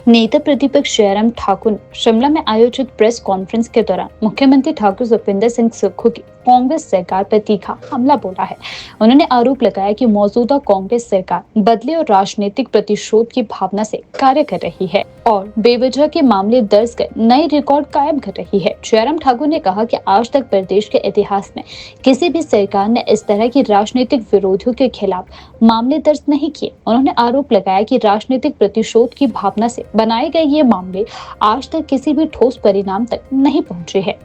नेता प्रतिपक्ष जयराम ठाकुर ने शिमला में आयोजित प्रेस कॉन्फ्रेंस के दौरान मुख्यमंत्री ठाकुर सुखविंदर सिंह सुक्खू की कांग्रेस सरकार पर तीखा हमला बोला है। उन्होंने आरोप लगाया कि मौजूदा कांग्रेस सरकार बदले और राजनीतिक प्रतिशोध की भावना से कार्य कर रही है और बेवजह के मामले दर्ज कर नए रिकॉर्ड कायम कर रही है। जयराम ठाकुर ने कहा कि आज तक प्रदेश के इतिहास में किसी भी सरकार ने इस तरह की राजनीतिक विरोधियों के खिलाफ मामले दर्ज नहीं किए। उन्होंने आरोप लगाया कि राजनीतिक प्रतिशोध की भावना से बनाए गए ये मामले आज तक किसी भी ठोस परिणाम तक नहीं पहुंचे हैं।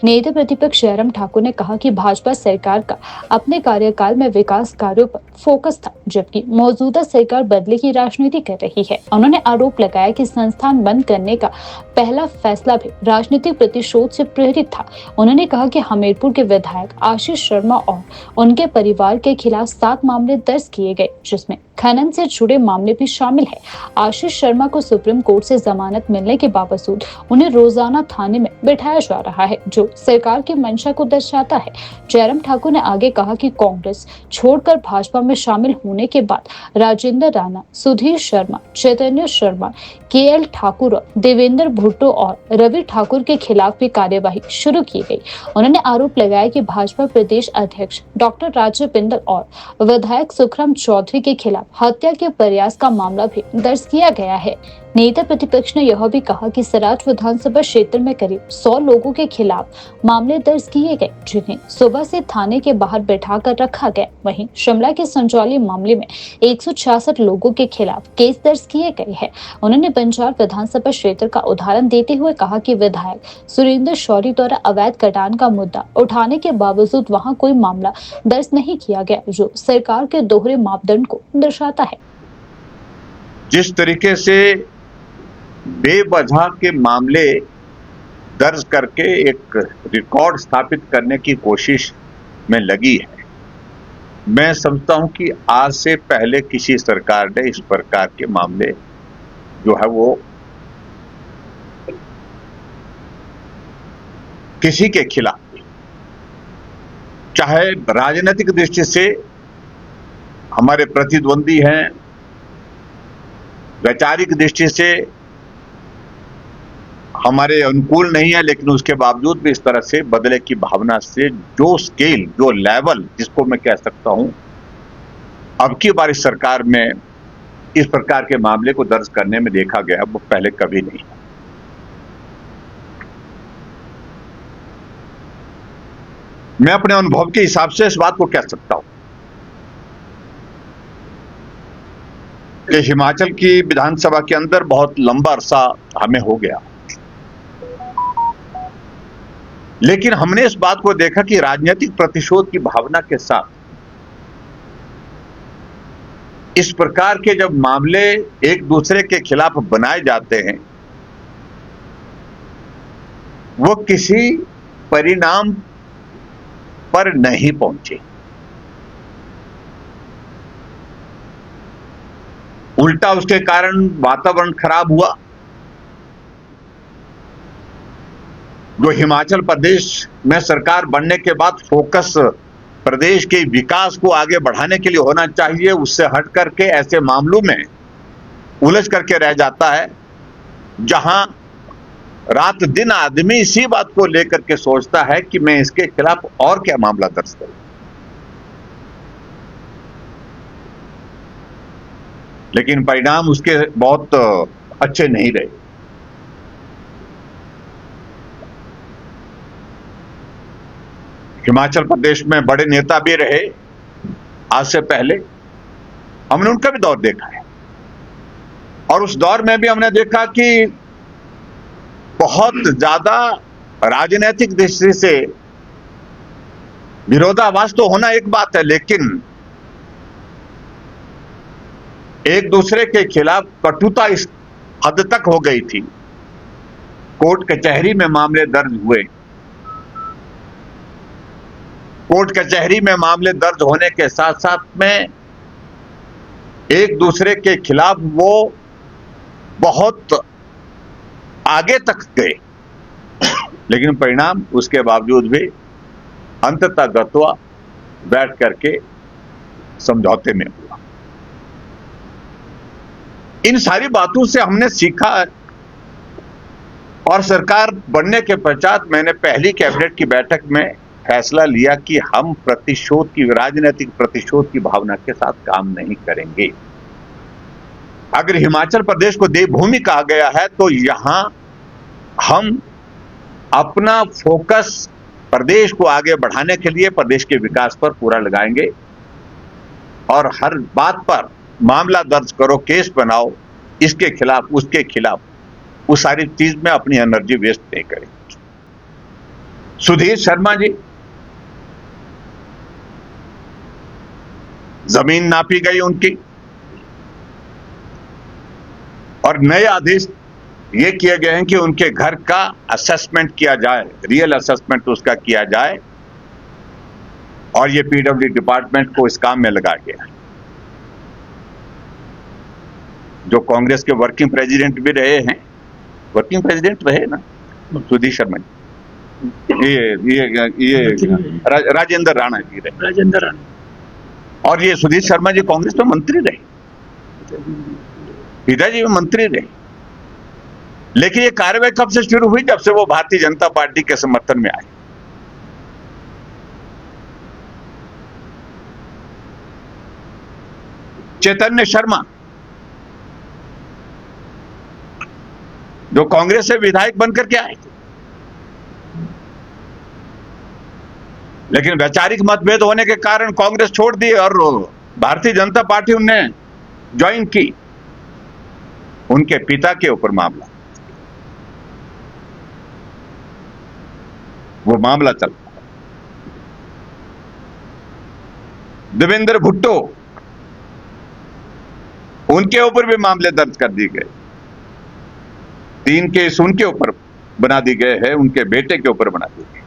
नेता प्रतिपक्ष जयराम ठाकुर ने कहा कि भाजपा सरकार का अपने कार्यकाल में विकास कार्यों पर फोकस था, जबकि मौजूदा सरकार बदले की राजनीति कर रही है। उन्होंने आरोप लगाया कि संस्थान बंद करने का पहला फैसला भी राजनीतिक प्रतिशोध से प्रेरित था। उन्होंने कहा कि हमीरपुर के विधायक आशीष शर्मा और उनके परिवार के खिलाफ 7 मामले दर्ज किए गए, जिसमें खनन से जुड़े मामले भी शामिल है। आशीष शर्मा को सुप्रीम कोर्ट से जमानत मिलने के बावजूद उन्हें रोजाना थाने में बिठाया जा रहा है, जो सरकार की मंशा को दर्शाता है। जयराम ठाकुर ने आगे कहा कि कांग्रेस छोड़कर भाजपा में शामिल होने के बाद राजेंद्र राणा, सुधीर शर्मा, चैतन्य शर्मा, केएल ठाकुर और देवेंद्र भुट्टो और रवि ठाकुर के खिलाफ भी कार्यवाही शुरू की गई। उन्होंने आरोप लगाया कि भाजपा प्रदेश अध्यक्ष डॉक्टर राजीव बिंदल और विधायक सुखराम चौधरी के खिलाफ हत्या के प्रयास का मामला भी दर्ज किया गया है। नेता प्रतिपक्ष ने यह भी कहा कि सराज विधानसभा क्षेत्र में करीब 100 लोगों के खिलाफ मामले दर्ज किए गए, जिन्हें सुबह से थाने के बाहर बैठाकर रखा गया। वहीं शिमला के संजौली मामले में 166 लोगों के खिलाफ केस दर्ज किए गए हैं। उन्होंने बंजार विधानसभा क्षेत्र का उदाहरण देते हुए कहा कि विधायक सुरेंद्र शौरी द्वारा अवैध कटान का मुद्दा उठाने के बावजूद वहां कोई मामला दर्ज नहीं किया गया, जो सरकार के दोहरे मापदंड को दर्शाता है। जिस तरीके से बेवजह के मामले दर्ज करके एक रिकॉर्ड स्थापित करने की कोशिश में लगी है, मैं समझता हूं कि आज से पहले किसी सरकार ने इस प्रकार के मामले जो है वो किसी के खिलाफ, चाहे राजनीतिक दृष्टि से हमारे प्रतिद्वंदी हैं, वैचारिक दृष्टि से हमारे अनुकूल नहीं है, लेकिन उसके बावजूद भी इस तरह से बदले की भावना से जो स्केल, जो लेवल, जिसको मैं कह सकता हूं अब की बार इस सरकार में इस प्रकार के मामले को दर्ज करने में देखा गया, वो पहले कभी नहीं। मैं अपने अनुभव के हिसाब से इस बात को कह सकता हूं कि हिमाचल की विधानसभा के अंदर बहुत लंबा अरसा हमें हो गया, लेकिन हमने इस बात को देखा कि राजनीतिक प्रतिशोध की भावना के साथ इस प्रकार के जब मामले एक दूसरे के खिलाफ बनाए जाते हैं, वो किसी परिणाम पर नहीं पहुंचे, उल्टा उसके कारण वातावरण खराब हुआ। जो हिमाचल प्रदेश में सरकार बनने के बाद फोकस प्रदेश के विकास को आगे बढ़ाने के लिए होना चाहिए, उससे हट करके ऐसे मामलों में उलझ करके रह जाता है, जहां रात दिन आदमी इसी बात को लेकर के सोचता है कि मैं इसके खिलाफ और क्या मामला दर्ज करूं। लेकिन परिणाम उसके बहुत अच्छे नहीं रहे। हिमाचल प्रदेश में बड़े नेता भी रहे आज से पहले, हमने उनका भी दौर देखा है, और उस दौर में भी हमने देखा कि बहुत ज्यादा राजनीतिक दृष्टि से विरोधाभास तो होना एक बात है, लेकिन एक दूसरे के खिलाफ कटुता इस हद तक हो गई थी, कोर्ट कचहरी में मामले दर्ज हुए। कोर्ट कचहरी में मामले दर्ज होने के साथ साथ में एक दूसरे के खिलाफ वो बहुत आगे तक गए, लेकिन परिणाम उसके बावजूद भी अंततः गत्वा बैठ करके समझौते में हुआ। इन सारी बातों से हमने सीखा और सरकार बनने के पश्चात मैंने पहली कैबिनेट की बैठक में फैसला लिया कि हम राजनीतिक प्रतिशोध की भावना के साथ काम नहीं करेंगे। अगर हिमाचल प्रदेश को देवभूमि कहा गया है तो यहां हम अपना फोकस प्रदेश को आगे बढ़ाने के लिए प्रदेश के विकास पर पूरा लगाएंगे और हर बात पर मामला दर्ज करो, केस बनाओ, इसके खिलाफ उसके खिलाफ, उस सारी चीज में अपनी एनर्जी वेस्ट नहीं करेंगे। सुधीर शर्मा जी, जमीन नापी गई उनकी और नए आदेश ये किए गए हैं कि उनके घर का असेसमेंट किया जाए, रियल असेसमेंट उसका किया जाए और ये पीडब्ल्यू डिपार्टमेंट को इस काम में लगा गया। जो कांग्रेस के वर्किंग प्रेसिडेंट भी रहे हैं, वर्किंग प्रेसिडेंट रहे ना सुधीर शर्मा जी, ये राजेंद्र राणा जी रहे, राजेंद्र राणा, और ये सुधीर शर्मा जी कांग्रेस में मंत्री रहे, पिताजी में मंत्री रहे। लेकिन ये कार्रवाई कब से शुरू हुई? जब से वो भारतीय जनता पार्टी के समर्थन में आए। चैतन्य शर्मा जो कांग्रेस से विधायक बनकर के आए थे, लेकिन वैचारिक मतभेद होने के कारण कांग्रेस छोड़ दी और भारतीय जनता पार्टी उन्हें ज्वाइन की। उनके पिता के ऊपर मामला, वो मामला चल रहा है। देवेंद्र भुट्टो, उनके ऊपर भी मामले दर्ज कर दिए गए। 3 केस उनके ऊपर बना दिए गए हैं, उनके बेटे के ऊपर बना दिए गए।